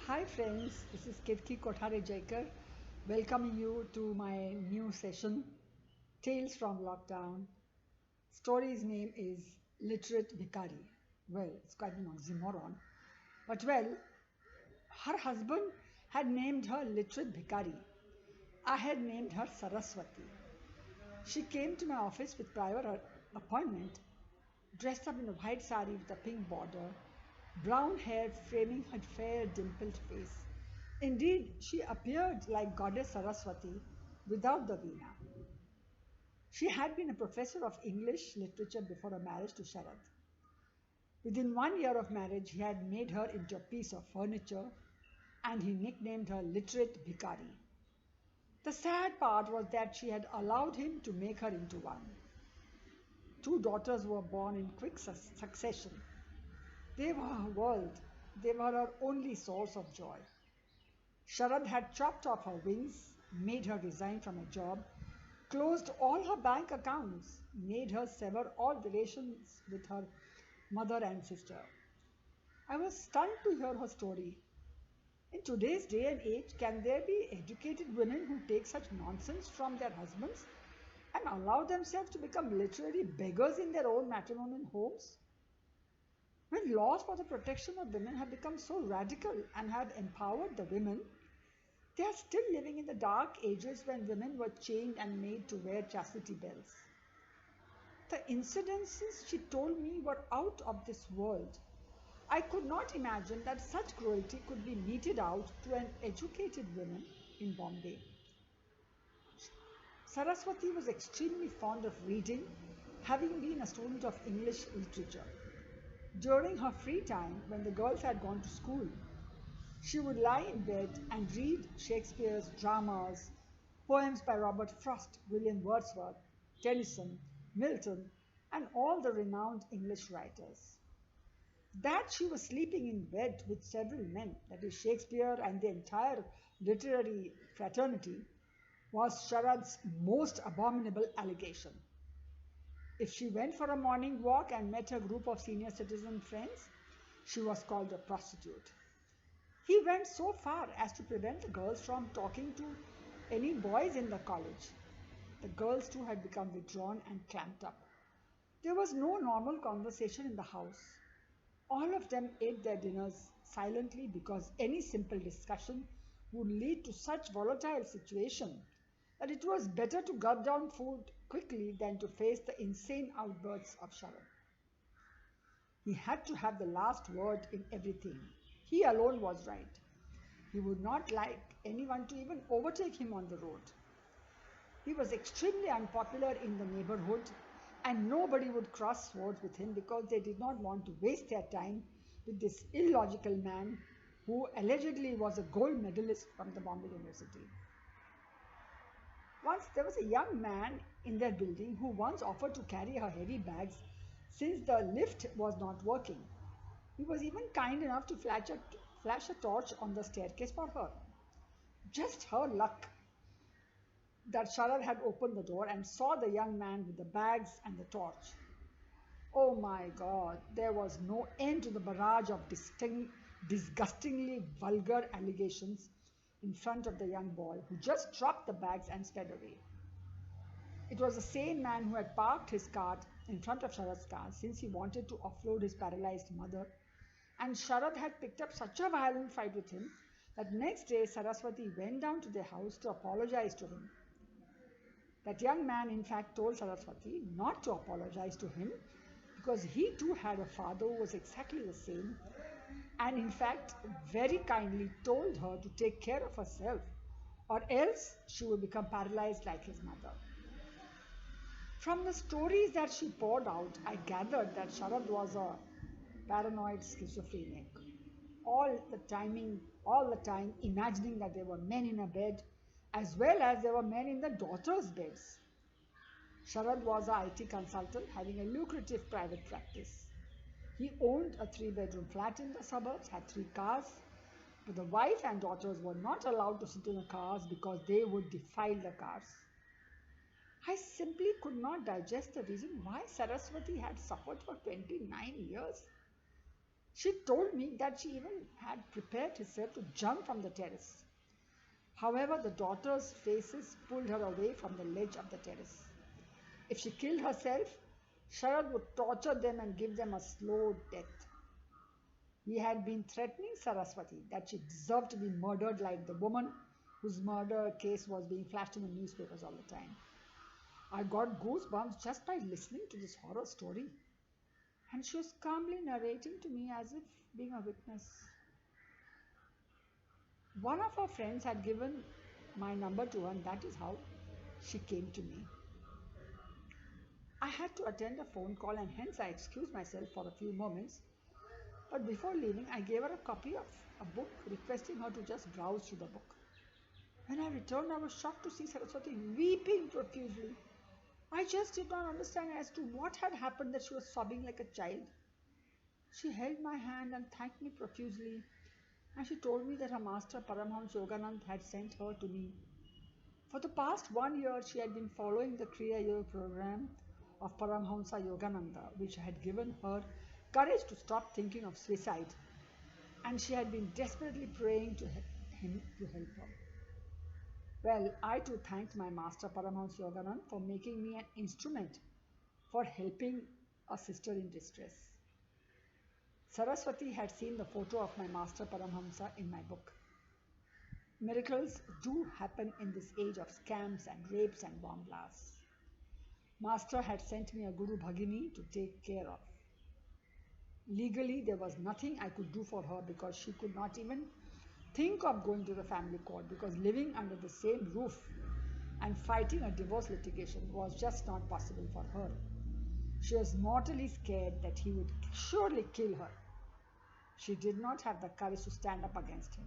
Hi friends, this is Ketki Kothare Jaikar welcoming you to my new session, Tales from Lockdown. Story's name is Literate Bhikari. Well, it's quite an oxymoron. But her husband had named her Literate Bhikari. I had named her Saraswati. She came to my office with prior appointment, dressed up in a white sari with a pink border, brown hair framing her fair dimpled face. Indeed, she appeared like Goddess Saraswati without the veena. She had been a professor of English literature before her marriage to Sharad. Within 1 year of marriage, he had made her into a piece of furniture and he nicknamed her Literate Bhikari. The sad part was that she had allowed him to make her into one. Two daughters were born in quick succession. They were her world. They were her only source of joy. Sharad had chopped off her wings, made her resign from her job, closed all her bank accounts, made her sever all relations with her mother and sister. I was stunned to hear her story. In today's day and age, can there be educated women who take such nonsense from their husbands and allow themselves to become literary beggars in their own matrimonial homes? When laws for the protection of women have become so radical and have empowered the women, they are still living in the dark ages when women were chained and made to wear chastity bells. The incidences she told me were out of this world. I could not imagine that such cruelty could be meted out to an educated woman in Bombay. Saraswati was extremely fond of reading, having been a student of English literature. During her free time, when the girls had gone to school, she would lie in bed and read Shakespeare's dramas, poems by Robert Frost, William Wordsworth, Tennyson, Milton, and all the renowned English writers. That she was sleeping in bed with several men, that is, Shakespeare and the entire literary fraternity, was Sharad's most abominable allegation. If she went for a morning walk and met a group of senior citizen friends, she was called a prostitute. He went so far as to prevent the girls from talking to any boys in the college. The girls too had become withdrawn and clamped up. There was no normal conversation in the house. All of them ate their dinners silently because any simple discussion would lead to such volatile situation that it was better to gulp down food quickly than to face the insane outbursts of Sharad. He had to have the last word in everything. He alone was right. He would not like anyone to even overtake him on the road. He was extremely unpopular in the neighborhood and nobody would cross swords with him because they did not want to waste their time with this illogical man who allegedly was a gold medalist from the Bombay University. Once there was a young man in their building who once offered to carry her heavy bags since the lift was not working. He was even kind enough to flash a torch on the staircase for her. Just her luck that Sharad had opened the door and saw the young man with the bags and the torch. Oh my God, there was no end to the barrage of disgustingly vulgar allegations in front of the young boy who just dropped the bags and sped away. It was the same man who had parked his cart in front of Sharad's car since he wanted to offload his paralyzed mother, and Sharad had picked up such a violent fight with him that next day Saraswati went down to their house to apologize to him. That young man in fact told Saraswati not to apologize to him because he too had a father who was exactly the same, and in fact very kindly told her to take care of herself or else she would become paralyzed like his mother. From the stories that she poured out, I gathered that Sharad was a paranoid schizophrenic. All the time imagining that there were men in her bed as well as there were men in the daughters' beds. Sharad was an IT consultant having a lucrative private practice. He owned a 3 bedroom flat in the suburbs, had 3 cars, but the wife and daughters were not allowed to sit in the cars because they would defile the cars. I simply could not digest the reason why Saraswati had suffered for 29 years. She told me that she even had prepared herself to jump from the terrace. However, the daughters' faces pulled her away from the ledge of the terrace. If she killed herself, Sharad would torture them and give them a slow death. He had been threatening Saraswati that she deserved to be murdered like the woman whose murder case was being flashed in the newspapers all the time. I got goosebumps just by listening to this horror story, and she was calmly narrating to me as if being a witness. One of her friends had given my number to her, and that is how she came to me. I had to attend a phone call, and hence I excused myself for a few moments. But before leaving, I gave her a copy of a book, requesting her to just browse through the book. When I returned, I was shocked to see Saraswati weeping profusely. I just did not understand as to what had happened that she was sobbing like a child. She held my hand and thanked me profusely, and she told me that her master Paramhans Yoganand had sent her to me. For the past 1 year, she had been following the Kriya Yoga program of Paramhamsa Yogananda, which had given her courage to stop thinking of suicide, and she had been desperately praying to him to help her. Well, I too thanked my master Paramhans Yoganand for making me an instrument for helping a sister in distress. Saraswati had seen the photo of my master Paramhamsa in my book. Miracles do happen in this age of scams and rapes and bomb blasts. Master had sent me a Guru Bhagini to take care of. Legally, there was nothing I could do for her because she could not even think of going to the family court, because living under the same roof and fighting a divorce litigation was just not possible for her. She was mortally scared that he would surely kill her. She did not have the courage to stand up against him.